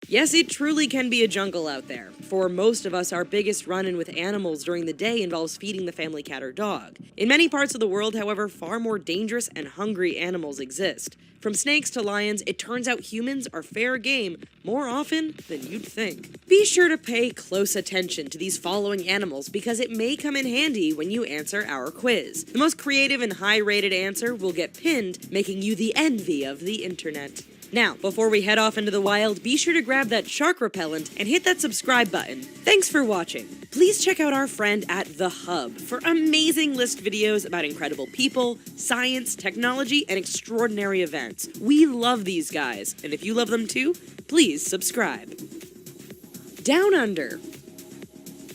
Yes, it truly can be a jungle out there. For most of us, our biggest run-in with animals during the day involves feeding the family cat or dog. In many parts of the world, however, far more dangerous and hungry animals exist. From snakes to lions, it turns out humans are fair game more often than you'd think. Be sure to pay close attention to these following animals because it may come in handy when you answer our quiz. The most creative and high-rated answer will get pinned, making you the envy of the internet. Now, before we head off into the wild, be sure to grab that shark repellent and hit that subscribe button. Thanks for watching. Please check out our friend at The Hub for amazing list videos about incredible people, science, technology, and extraordinary events. We love these guys, and if you love them too, please subscribe. Down Under.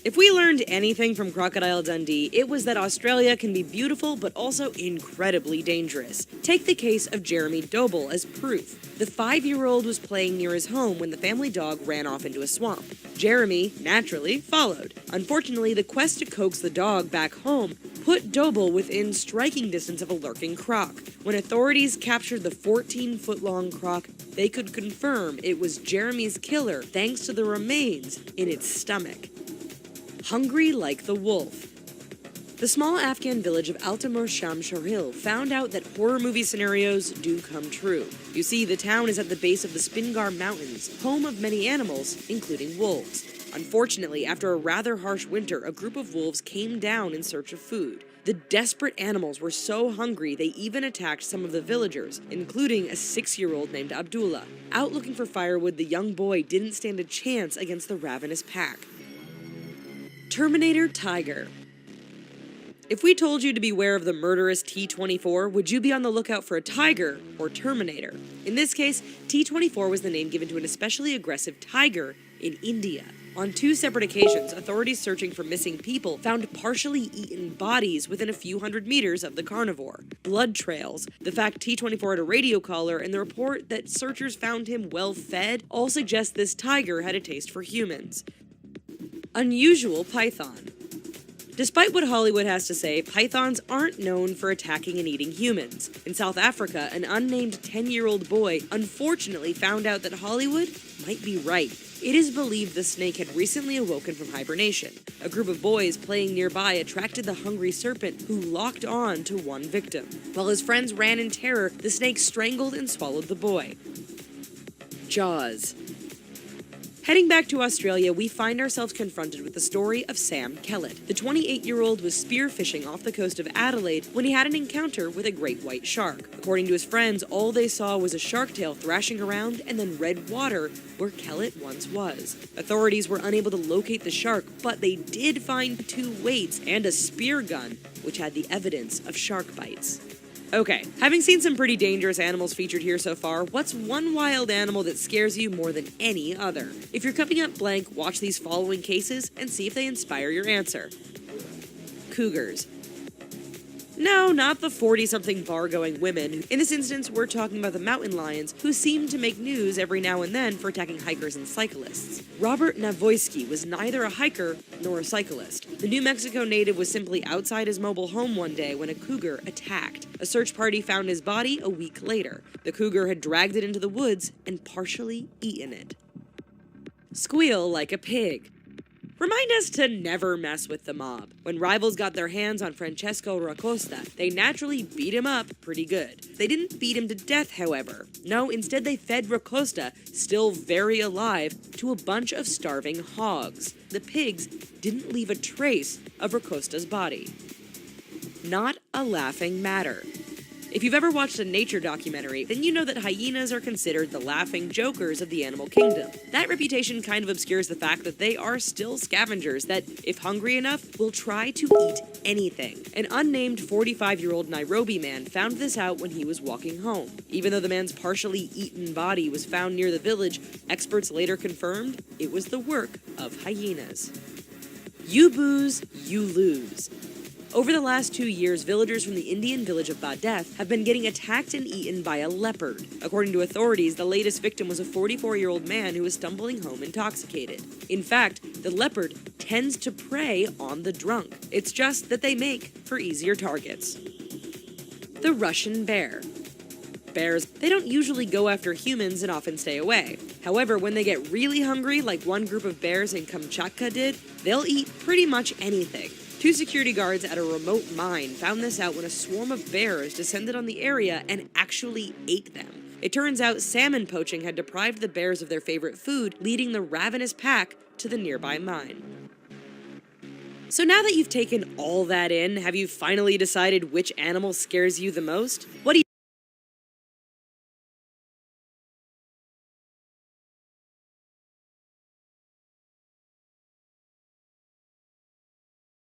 If we learned anything from Crocodile Dundee, it was that Australia can be beautiful but also incredibly dangerous. Take the case of Jeremy Doble as proof. The 5-year-old was playing near his home when the family dog ran off into a swamp. Jeremy, naturally, followed. Unfortunately, the quest to coax the dog back home put Doble within striking distance of a lurking croc. When authorities captured the 14-foot-long croc, they could confirm it was Jeremy's killer thanks to the remains in its stomach. Hungry like the wolf. The small Afghan village of Altamur Sham Sharil found out that horror movie scenarios do come true. You see, the town is at the base of the Spingar Mountains, home of many animals, including wolves. Unfortunately, after a rather harsh winter, a group of wolves came down in search of food. The desperate animals were so hungry they even attacked some of the villagers, including a 6-year-old named Abdullah. Out looking for firewood, the young boy didn't stand a chance against the ravenous pack. Terminator Tiger. If we told you to beware of the murderous T-24, would you be on the lookout for a tiger or Terminator? In this case, T-24 was the name given to an especially aggressive tiger in India. On 2 separate occasions, authorities searching for missing people found partially eaten bodies within a few hundred meters of the carnivore. Blood trails, the fact T-24 had a radio collar, and the report that searchers found him well fed all suggest this tiger had a taste for humans. Unusual python. Despite what Hollywood has to say, pythons aren't known for attacking and eating humans. In South Africa, an unnamed 10-year-old boy unfortunately found out that Hollywood might be right. It is believed the snake had recently awoken from hibernation. A group of boys playing nearby attracted the hungry serpent, who locked on to one victim. While his friends ran in terror, the snake strangled and swallowed the boy. Jaws. Heading back to Australia, we find ourselves confronted with the story of Sam Kellett. The 28-year-old was spearfishing off the coast of Adelaide when he had an encounter with a great white shark. According to his friends, all they saw was a shark tail thrashing around and then red water where Kellett once was. Authorities were unable to locate the shark, but they did find 2 weights and a spear gun, which had the evidence of shark bites. Okay, having seen some pretty dangerous animals featured here so far, what's one wild animal that scares you more than any other? If you're coming up blank, watch these following cases and see if they inspire your answer. Cougars. No, not the 40-something bar-going women. In this instance, we're talking about the mountain lions, who seem to make news every now and then for attacking hikers and cyclists. Robert Navoyski was neither a hiker nor a cyclist. The New Mexico native was simply outside his mobile home one day when a cougar attacked. A search party found his body a week later. The cougar had dragged it into the woods and partially eaten it. Squeal like a pig. Remind us to never mess with the mob. When rivals got their hands on Francesco Racosta, they naturally beat him up pretty good. They didn't beat him to death, however. No, instead they fed Racosta, still very alive, to a bunch of starving hogs. The pigs didn't leave a trace of Racosta's body. Not a laughing matter. If you've ever watched a nature documentary, then you know that hyenas are considered the laughing jokers of the animal kingdom. That reputation kind of obscures the fact that they are still scavengers that, if hungry enough, will try to eat anything. An unnamed 45-year-old Nairobi man found this out when he was walking home. Even though the man's partially eaten body was found near the village, experts later confirmed it was the work of hyenas. You booze, you lose. Over the last 2 years, villagers from the Indian village of Badeth have been getting attacked and eaten by a leopard. According to authorities, the latest victim was a 44-year-old man who was stumbling home intoxicated. In fact, the leopard tends to prey on the drunk. It's just that they make for easier targets. The Russian bear. bears, they don't usually go after humans and often stay away. However, when they get really hungry, like one group of bears in Kamchatka did, they'll eat pretty much anything. 2 security guards at a remote mine found this out when a swarm of bears descended on the area and actually ate them. It turns out salmon poaching had deprived the bears of their favorite food, leading the ravenous pack to the nearby mine. So now that you've taken all that in, have you finally decided which animal scares you the most? What do you